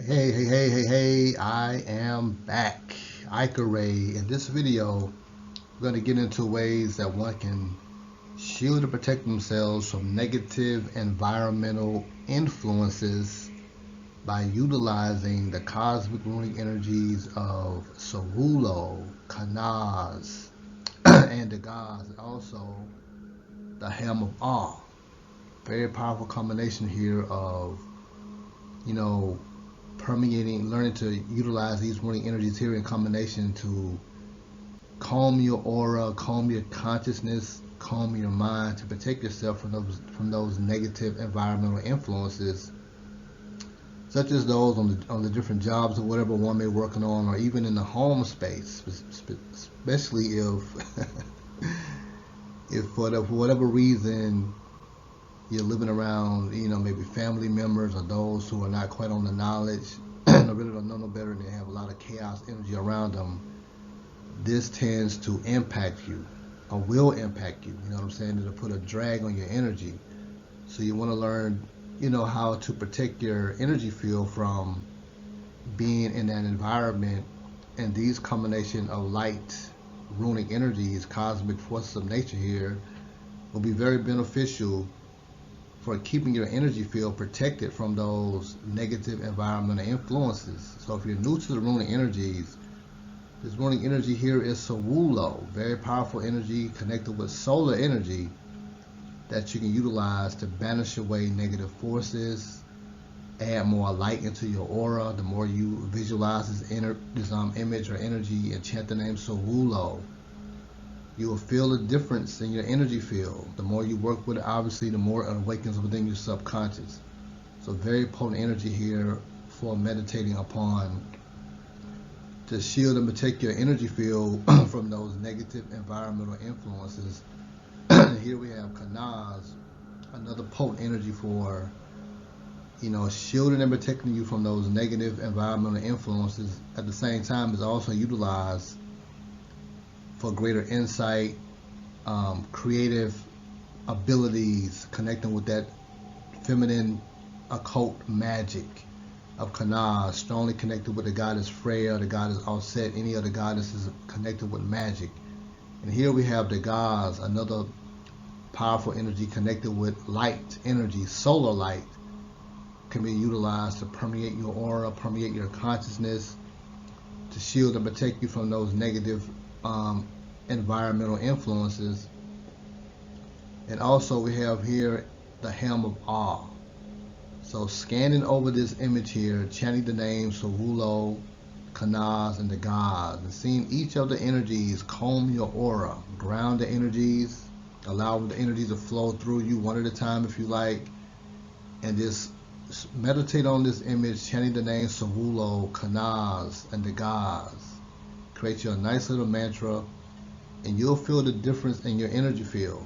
Hey, I am back. Ikkiruy. In this video, we're going to get into ways that one can shield and protect themselves from negative environmental influences by utilizing the cosmic runic energies of Sarulo, Kanaz, and the gods, and also the Helm of Awe. Very powerful combination here of, permeating, learning to utilize these runic energies here in combination to calm your aura, calm your consciousness, calm your mind, to protect yourself from those negative environmental influences, such as those on the different jobs or whatever one may be working on, or even in the home space, especially if if for whatever reason you're living around, maybe family members or those who are not quite on the knowledge and really don't know no better, and they have a lot of chaos energy around them. This tends to impact you, or will impact you. You know what I'm saying? It'll put a drag on your energy. So you want to learn, how to protect your energy field from being in that environment. And these combination of light, runic energies, cosmic forces of nature here will be very beneficial for keeping your energy field protected from those negative environmental influences. So if you're new to the runic energies, this runic energy here is Sarulo, very powerful energy connected with solar energy that you can utilize to banish away negative forces, add more light into your aura. The more you visualize this image or energy and chant the name Sarulo, you will feel a difference in your energy field. The more you work with it, obviously, the more it awakens within your subconscious. So very potent energy here for meditating upon, to shield and protect your energy field from those negative environmental influences. Here we have Kanaz, another potent energy for, shielding and protecting you from those negative environmental influences. At the same time, is also utilized for greater insight, creative abilities, connecting with that feminine occult magic of Kanaz, strongly connected with the goddess Freya, the goddess Auset, any other goddesses connected with magic. And here we have the gods, another powerful energy connected with light energy. Solar light can be utilized to permeate your aura, permeate your consciousness, to shield and protect you from those negative environmental influences. And also we have here the Helm of Awe. So scanning over this image here, chanting the names Sarulo, Kanaz, and the gods, and seeing each of the energies comb your aura, ground the energies, allow the energies to flow through you one at a time if you like, and just meditate on this image, chanting the names Sarulo, Kanaz, and the gods. Create you a nice little mantra, and you'll feel the difference in your energy field.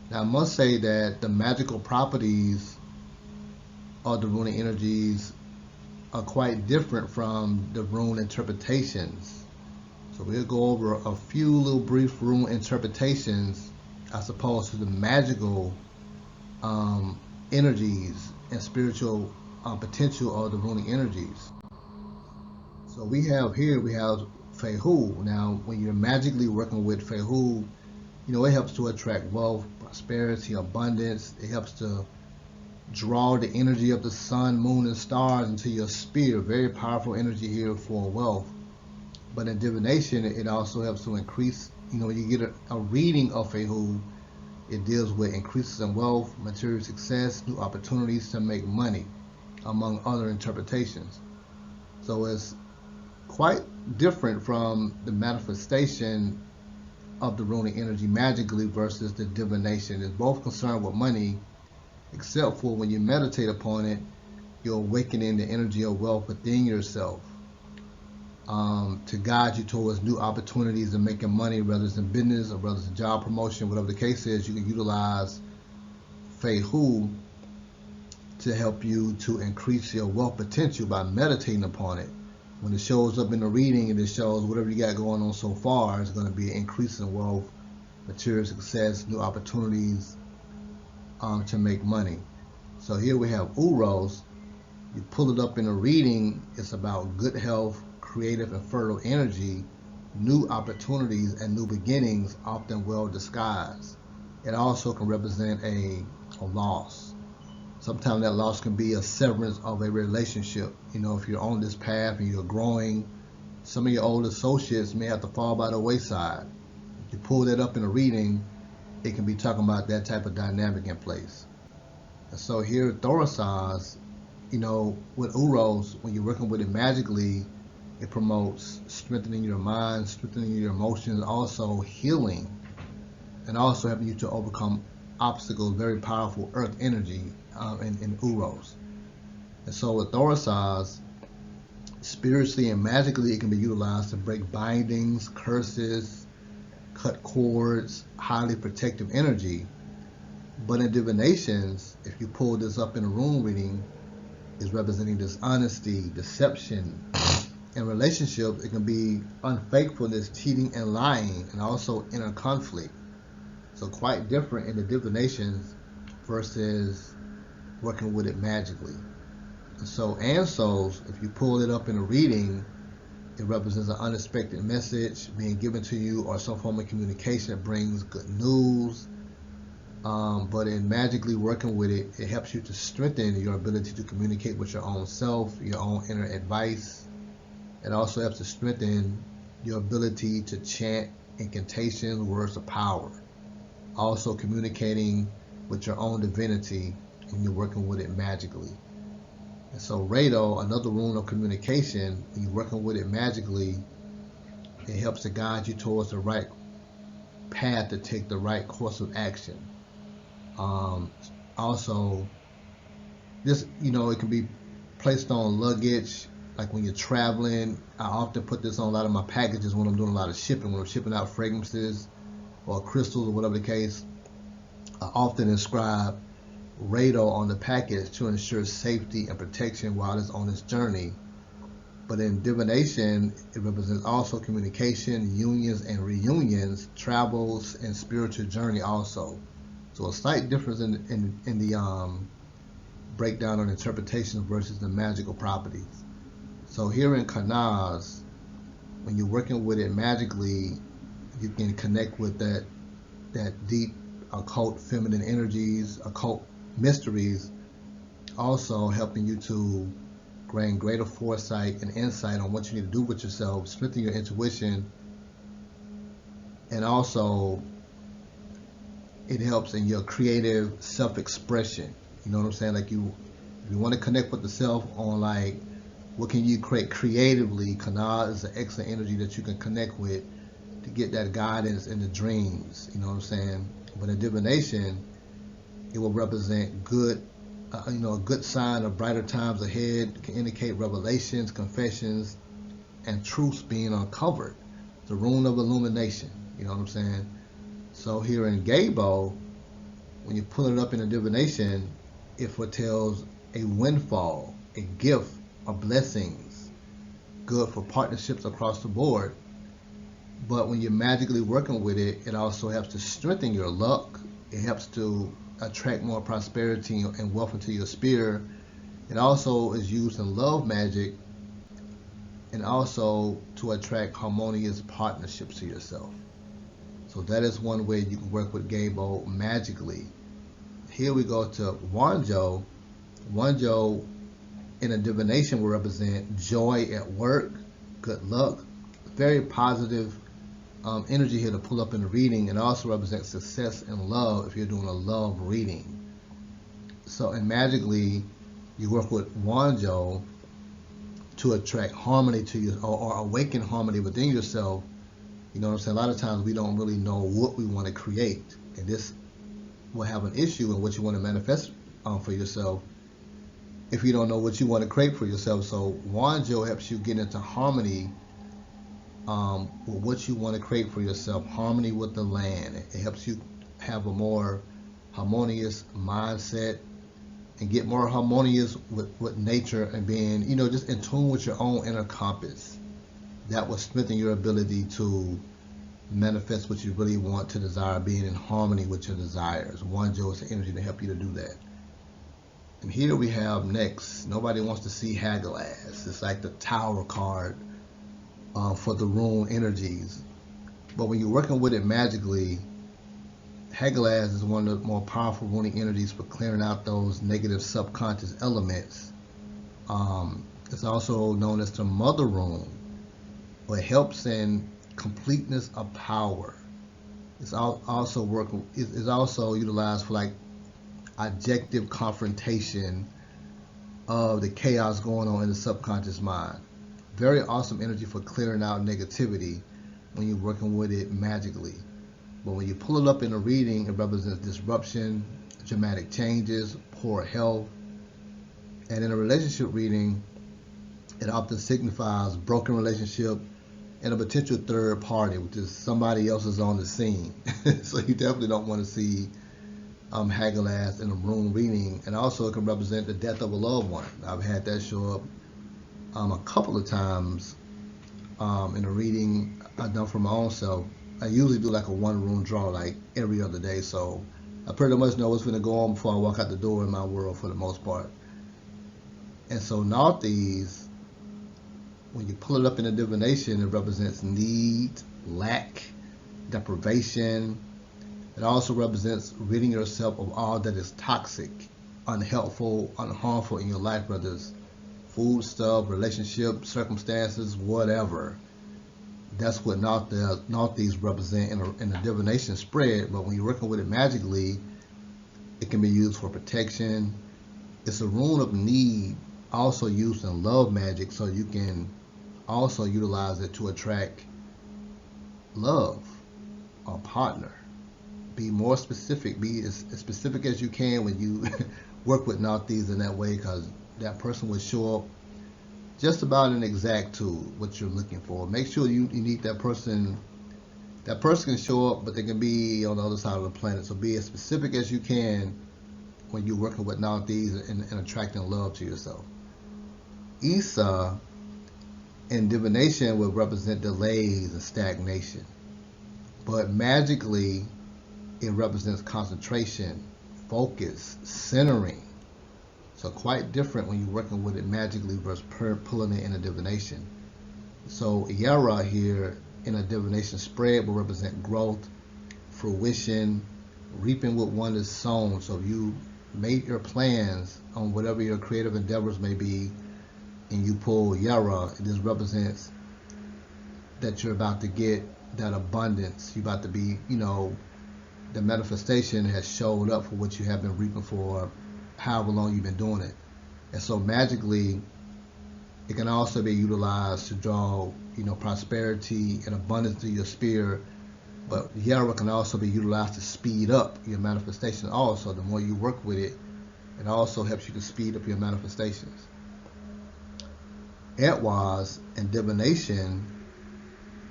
Now I must say that the magical properties of the runic energies are quite different from the rune interpretations. So we'll go over a few little brief rune interpretations as opposed to the magical energies and spiritual potential of the runic energies. So we have Fehu. Now, when you're magically working with Fehu, it helps to attract wealth, prosperity, abundance. It helps to draw the energy of the sun, moon, and stars into your sphere. Very powerful energy here for wealth. But in divination, it also helps to increase, when you get a reading of Fehu, it deals with increases in wealth, material success, new opportunities to make money, among other interpretations. So it's quite different from the manifestation of the runic energy magically versus the divination. It's both concerned with money, except for when you meditate upon it, you're awakening the energy of wealth within yourself, to guide you towards new opportunities and making money, whether it's in business or whether it's a job promotion, whatever the case is. You can utilize Fehu to help you to increase your wealth potential by meditating upon it. When it shows up in the reading, and it shows whatever you got going on so far, it's going to be an increase in wealth, material success, new opportunities to make money. So here we have Uros, You pull it up in a reading, it's about good health, creative and fertile energy, new opportunities and new beginnings, often well disguised. It also can represent a loss. Sometimes that loss can be a severance of a relationship. You know, if you're on this path and you're growing, some of your old associates may have to fall by the wayside. If you pull that up in a reading, it can be talking about that type of dynamic in place. And so here, Thorasaz, you know, with Uros, when you're working with it magically, it promotes strengthening your mind, strengthening your emotions, also healing, and also helping you to overcome obstacles, very powerful earth energy in Uros. And so with Thorasaz, spiritually and magically, it can be utilized to break bindings, curses, cut cords, highly protective energy. But in divinations, if you pull this up in a rune reading, is representing dishonesty, deception. In relationships, it can be unfaithfulness, cheating, and lying, and also inner conflict. So quite different in the divinations versus working with it magically. And so Ansos, if you pull it up in a reading, it represents an unexpected message being given to you or some form of communication that brings good news. But in magically working with it, it helps you to strengthen your ability to communicate with your own self, your own inner advice. It also helps to strengthen your ability to chant incantations, words of power. Also communicating with your own divinity when you're working with it magically. And so Rado, another rune of communication, when you're working with it magically, it helps to guide you towards the right path to take the right course of action. Also, this, you know, it can be placed on luggage, like when you're traveling. I often put this on a lot of my packages when I'm doing a lot of shipping, when I'm shipping out fragrances or crystals or whatever the case. I often inscribe Rado on the package to ensure safety and protection while it's on its journey. But in divination, it represents also communication, unions and reunions, travels, and spiritual journey also. So a slight difference in the breakdown on interpretation versus the magical properties. So here in Kanaz, when you're working with it magically, you can connect with that deep occult feminine energies, occult mysteries, also helping you to gain greater foresight and insight on what you need to do with yourself, strengthen your intuition, and also it helps in your creative self-expression. You know what I'm saying? Like if you want to connect with the self on like what can you create creatively, Kanaz is an excellent energy that you can connect with to get that guidance in the dreams. You know what I'm saying? But in divination, it will represent good, a good sign of brighter times ahead. It can indicate revelations, confessions, and truths being uncovered. The rune of illumination. You know what I'm saying? So here in Gabo, when you pull it up in a divination, it foretells a windfall, a gift, or blessings, good for partnerships across the board. But when you're magically working with it, it also helps to strengthen your luck. It helps to attract more prosperity and wealth into your sphere. It also is used in love magic and also to attract harmonious partnerships to yourself. So that is one way you can work with Gabo magically. Here we go to Wanjo. Wanjo in a divination will represent joy at work, good luck, very positive energy here to pull up in the reading, and also represents success in love if you're doing a love reading. So, and magically, you work with Wanjo to attract harmony to you or awaken harmony within yourself. You know what I'm saying? A lot of times we don't really know what we want to create, and this will have an issue in what you want to manifest for yourself if you don't know what you want to create for yourself. So Wanjo helps you get into harmony with what you want to create for yourself, harmony with the land. It helps you have a more harmonious mindset and get more harmonious with nature and being, just in tune with your own inner compass. That will strengthen your ability to manifest what you really want to desire, being in harmony with your desires. Wanjo is the energy to help you to do that. And here we have next, nobody wants to see Hagalaz. It's like the Tower card for the rune energies. But when you're working with it magically, Hagalaz is one of the more powerful runic energies for clearing out those negative subconscious elements. It's also known as the Mother Rune, where it helps in completeness of power. It's also utilized for like objective confrontation of the chaos going on in the subconscious mind. Very awesome energy for clearing out negativity when you're working with it magically. But when you pull it up in a reading, it represents disruption, dramatic changes, poor health. And in a relationship reading, it often signifies broken relationship and a potential third party, which is somebody else is on the scene. So you definitely don't want to see Hagalaz in a room reading. And also it can represent the death of a loved one. I've had that show up a couple of times in a reading I've done for my own self. I usually do like a one room draw like every other day, so I pretty much know what's going to go on before I walk out the door in my world for the most part. And so Nauthiz, when you pull it up in a divination, it represents need, lack, deprivation. It also represents ridding yourself of all that is toxic, unhelpful, unharmful in your life, whether it's food stuff, relationship, circumstances, whatever. That's what Nauthiz represent in a divination spread. But when you're working with it magically, it can be used for protection. It's a rune of need, also used in love magic, so you can also utilize it to attract love or partner. Be more specific. Be as specific as you can when you work with Nauthiz in that way, because that person will show up just about an exact to what you're looking for. Make sure you need that person. That person can show up, but they can be on the other side of the planet. So be as specific as you can when you're working with Nauthiz and attracting love to yourself. Issa in divination would represent delays and stagnation. But magically, it represents concentration, focus, centering. So quite different when you're working with it magically versus pulling it in a divination. So Yara here in a divination spread will represent growth, fruition, reaping what one is sown. So if you made your plans on whatever your creative endeavors may be, and you pull Yara, this represents that you're about to get that abundance. You're about to be, the manifestation has showed up for what you have been reaping for however long you've been doing it. And so magically, it can also be utilized to draw, prosperity and abundance to your sphere. But Yara can also be utilized to speed up your manifestation also. The more you work with it, it also helps you to speed up your manifestations. Etwaz and divination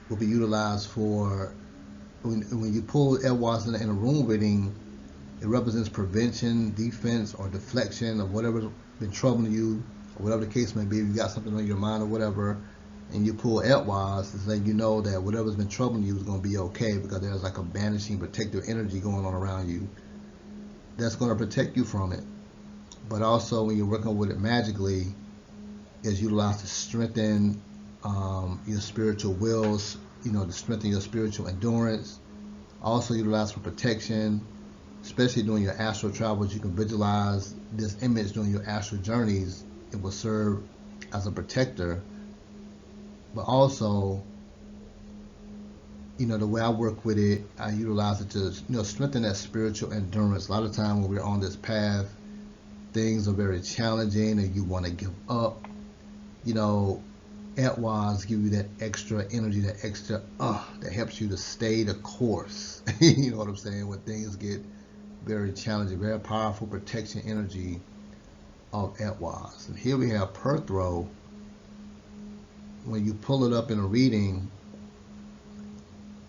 will be utilized for, when you pull Etwaz in a room reading, it represents prevention, defense, or deflection of whatever's been troubling you, or whatever the case may be. If you got something on your mind or whatever, and you pull Etwaz, it's letting you know that whatever's been troubling you is going to be okay, because there's like a banishing protective energy going on around you that's going to protect you from it. But also, when you're working with it magically, it's utilized to strengthen your spiritual wills, to strengthen your spiritual endurance. Also utilized for protection, especially during your astral travels. You can visualize this image during your astral journeys. It will serve as a protector. But also, the way I work with it, I utilize it to, strengthen that spiritual endurance. A lot of time when we're on this path, things are very challenging and you want to give up. Etwaz give you that extra energy, that extra that helps you to stay the course. You know what I'm saying? When things get very challenging, very powerful protection energy of Etwaz. And here we have Perthro. When you pull it up in a reading,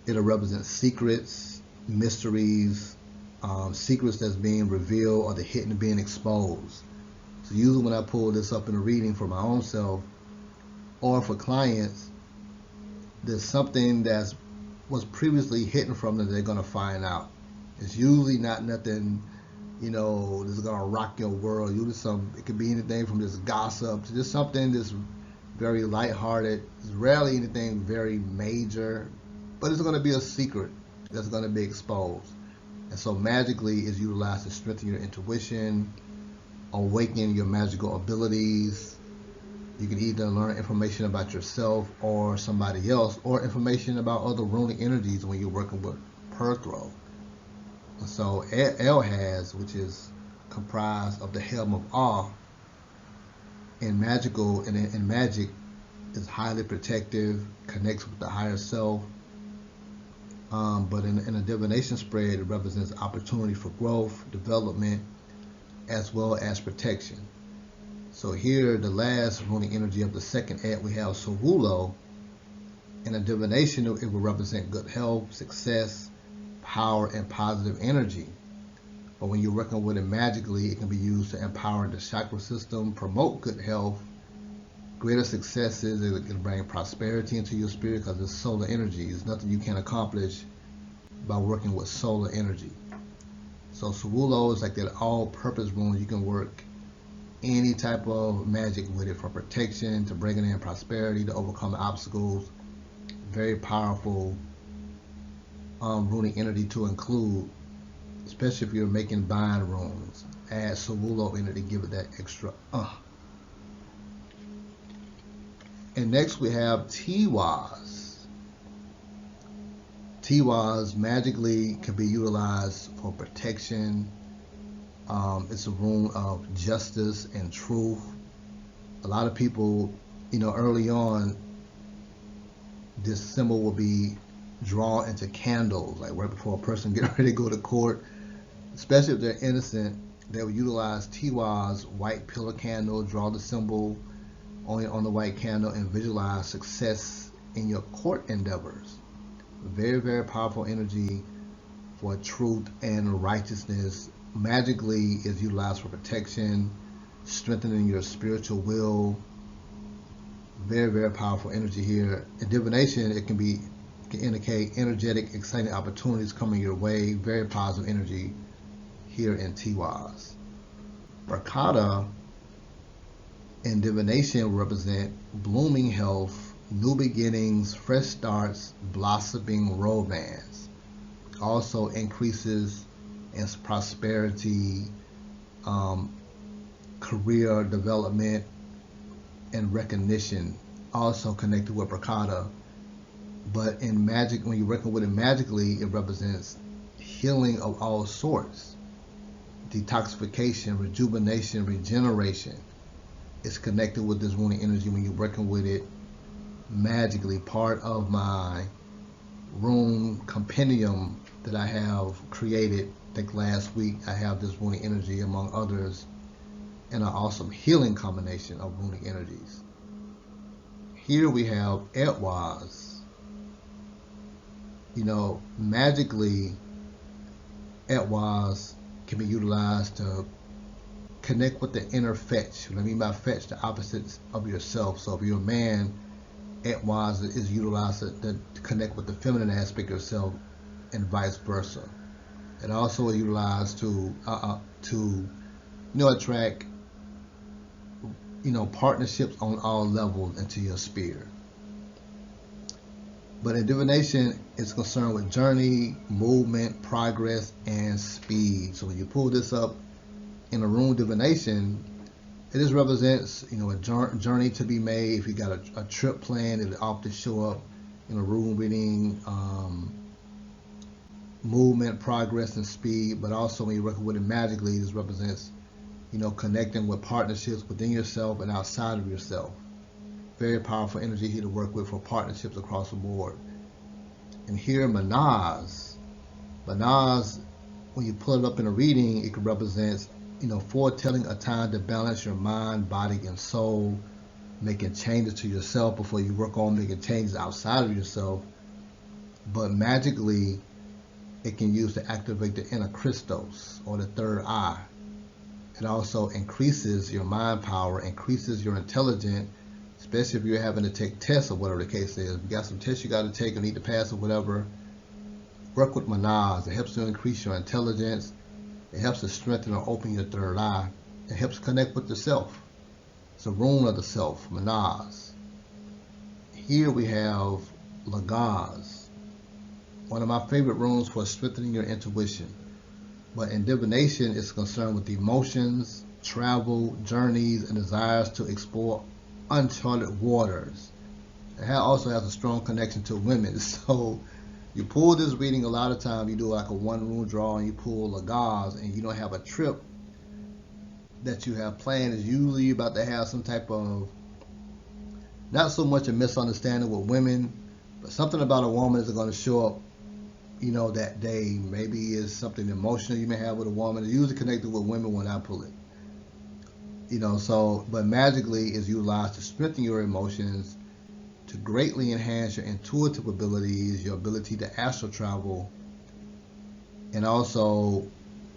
it'll represent secrets, mysteries, secrets that's being revealed or the hidden being exposed. So usually when I pull this up in a reading for my own self or for clients, there's something that was previously hidden from them that they're going to find out. It's usually not nothing this is gonna rock your world. It could be anything from just gossip to just something that's very lighthearted. It's rarely anything very major, but it's gonna be a secret that's gonna be exposed. And so magically is utilized to strengthen your intuition, awaken your magical abilities. You can either learn information about yourself or somebody else, or information about other runic energies when you're working with Perthro. And so Elhaz, which is comprised of the helm of Ah, in magic, is highly protective, connects with the higher self. But in a divination spread, it represents opportunity for growth, development, as well as protection. So here, the last runic energy of the second ed, we have Sowulo. In a divination, it will represent good health, success, power, and positive energy. But when you're working with it magically, it can be used to empower the chakra system, promote good health, greater successes. It can bring prosperity into your spirit because it's solar energy. There's nothing you can accomplish by working with solar energy. So Sowulo is like that all-purpose rune. You can work any type of magic with it, from protection to bringing in prosperity to overcome obstacles. Very powerful runic energy to include, especially if you're making bind runes. Add Sowulo in it to give it that extra And next we have Tiwaz. Tiwaz magically can be utilized for protection. It's a rune of justice and truth. A lot of people, early on, this symbol will be drawn into candles, like right before a person get ready to go to court. Especially if they're innocent, they will utilize Tiwaz white pillar candle, draw the symbol on the white candle, and visualize success in your court endeavors. Very, very powerful energy for truth and righteousness. Magically is utilized for protection, strengthening your spiritual will. Very, very powerful energy here. In divination, it can indicate energetic, exciting opportunities coming your way. Very positive energy here in Tiwaz. Rakata in divination will represent blooming health, new beginnings, fresh starts, blossoming romance. Also increases in prosperity, career development, and recognition. Also connected with Rakata. But in magic, when you're working with it magically, it represents healing of all sorts. Detoxification, rejuvenation, regeneration. It's connected with this runic energy when you're working with it magically. Part of my rune compendium that I have created, I think last week, I have this runic energy among others, and an awesome healing combination of runic energies. Here we have Etwaz. Magically, Etwaz can be utilized to connect with the inner fetch. What I mean by fetch, the opposites of yourself. So if you're a man, Etwaz is utilized to connect with the feminine aspect of yourself, and vice versa. It also is utilized to attract partnerships on all levels into your sphere. But in divination, it's concerned with journey, movement, progress, and speed. So when you pull this up in a rune divination, it just represents, a journey to be made. If you got a trip planned, it'll often show up in a rune reading. Movement, progress, and speed. But also when you're working with it magically, this represents, connecting with partnerships within yourself and outside of yourself. Very powerful energy here to work with for partnerships across the board. And here, Manaz. Manaz, when you pull it up in a reading, it could represent, foretelling a time to balance your mind, body, and soul, making changes to yourself before you work on making changes outside of yourself. But magically, it can use to activate the inner Christos, or the third eye. It also increases your mind power, increases your intelligence, especially if you're having to take tests or whatever the case is. If you got some tests you got to take or need to pass or whatever, work with Manaz. It helps to increase your intelligence, It helps to strengthen or open your third eye. It helps connect with the self. It's a rune of the self, Manaz. Here we have Lagaz, one of my favorite runes for strengthening your intuition. But in divination, it's concerned with emotions, travel, journeys, and desires to explore uncharted waters. It also has a strong connection to women. So you pull this reading, a lot of time you do like a one rune draw and you pull Lagaz and you don't have a trip that you have planned. Is usually about to have some type of, not so much a misunderstanding with women, but something about a woman is going to show up, that day. Maybe it's something emotional you may have with a woman. It's usually connected with women when I pull it. But magically is utilized to strengthen your emotions, to greatly enhance your intuitive abilities, your ability to astral travel, and also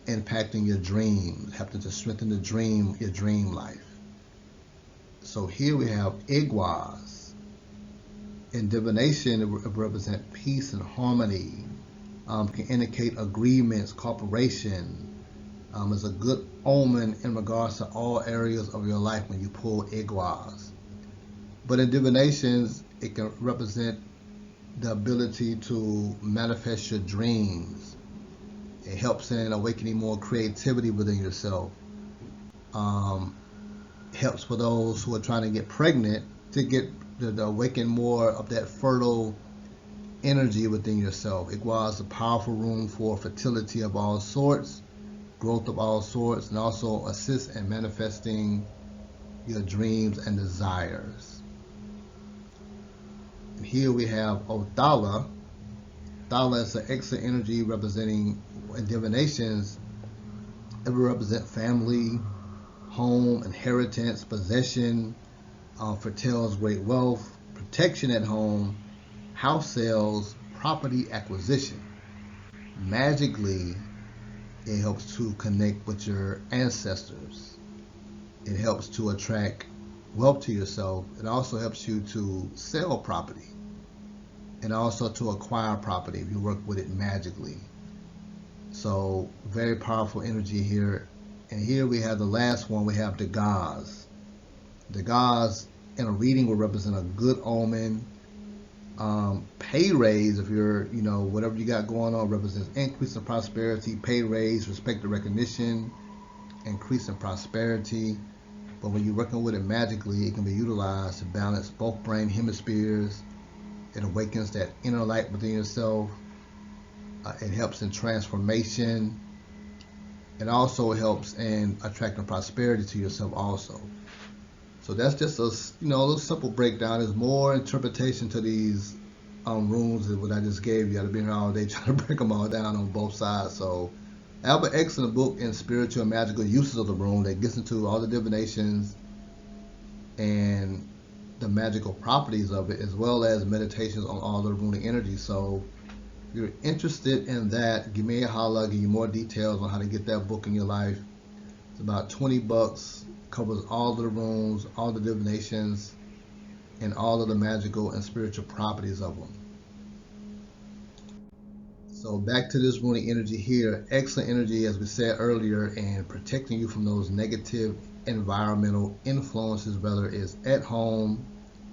impacting your dreams, helping to strengthen your dream life. So here we have Igwaz. In divination, it represents peace and harmony. Can indicate agreements, cooperation. Is a good omen in regards to all areas of your life when you pull Igwaz. But in divinations, it can represent the ability to manifest your dreams. It helps in awakening more creativity within yourself. Helps for those who are trying to get pregnant to get to awaken more of that fertile energy within yourself. Igwaz is a powerful rune for fertility of all sorts, growth of all sorts, and also assists in manifesting your dreams and desires. And here we have Othala. Othala is an excellent energy representing, in divinations, it will represent family, home, inheritance, possession, foretells great wealth, protection at home, house sales, property acquisition. Magically, it helps to connect with your ancestors. It helps to attract wealth to yourself. It also helps you to sell property and also to acquire property if you work with it magically. So very powerful energy here. And here we have the last one, we have Dagaz. Dagaz in a reading will represent a good omen. Pay raise, if you're, whatever you got going on, represents increase in prosperity, pay raise, respect and recognition, increase in prosperity. But when you're working with it magically, it can be utilized to balance both brain hemispheres. It awakens that inner light within yourself. It helps in transformation. It also helps in attracting prosperity to yourself also. So that's just a little simple breakdown. There's more interpretation to these runes than what I just gave you. I've been here all day trying to break them all down on both sides. So I have an excellent book in spiritual and magical uses of the rune that gets into all the divinations and the magical properties of it, as well as meditations on all the runic energy. So if you're interested in that, give me a holler. I'll give you more details on how to get that book in your life. It's about $20. Covers all the runes, all the divinations, and all of the magical and spiritual properties of them. So back to this runic energy here. Excellent energy, as we said earlier, and protecting you from those negative environmental influences, whether it's at home,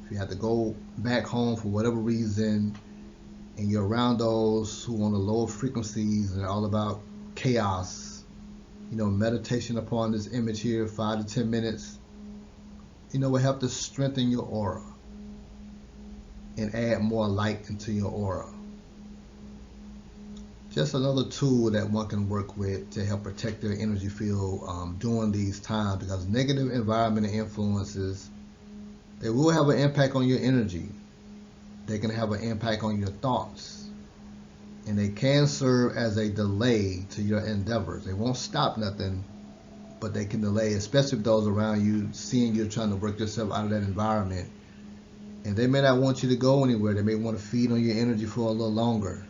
if you have to go back home for whatever reason, and you're around those who are on the lower frequencies and are all about chaos. Meditation upon this image here, 5 to 10 minutes, will help to strengthen your aura and add more light into your aura. Just another tool that one can work with to help protect their energy field during these times, because negative environmental influences, they will have an impact on your energy. They can have an impact on your thoughts. And they can serve as a delay to your endeavors. They won't stop nothing, but they can delay, especially if those around you seeing you trying to work yourself out of that environment. And they may not want you to go anywhere. They may want to feed on your energy for a little longer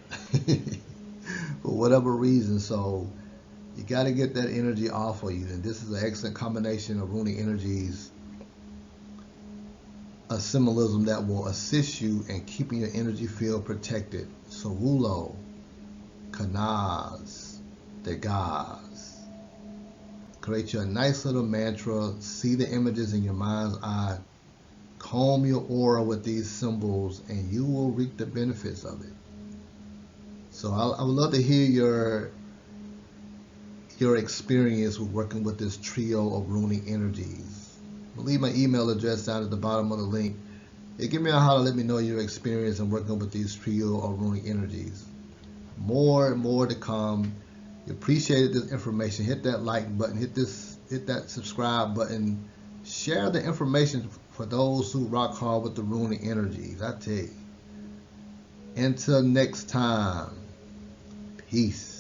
for whatever reason. So you got to get that energy off of you. And this is an excellent combination of runic energies, a symbolism that will assist you in keeping your energy field protected. So Wulo, Kanaz, Dagaz. create you a nice little mantra, see the images in your mind's eye, comb your aura with these symbols, and you will reap the benefits of it. So I would love to hear your experience with working with this trio of runic energies. I'll leave my email address down at the bottom of the link. Give me a holler, let me know your experience in working with these trio of runic energies. More and more to come. You appreciated this information, hit that like button, hit that subscribe button, share the information for those who rock hard with the runic energies. I tell you. Until next time, peace.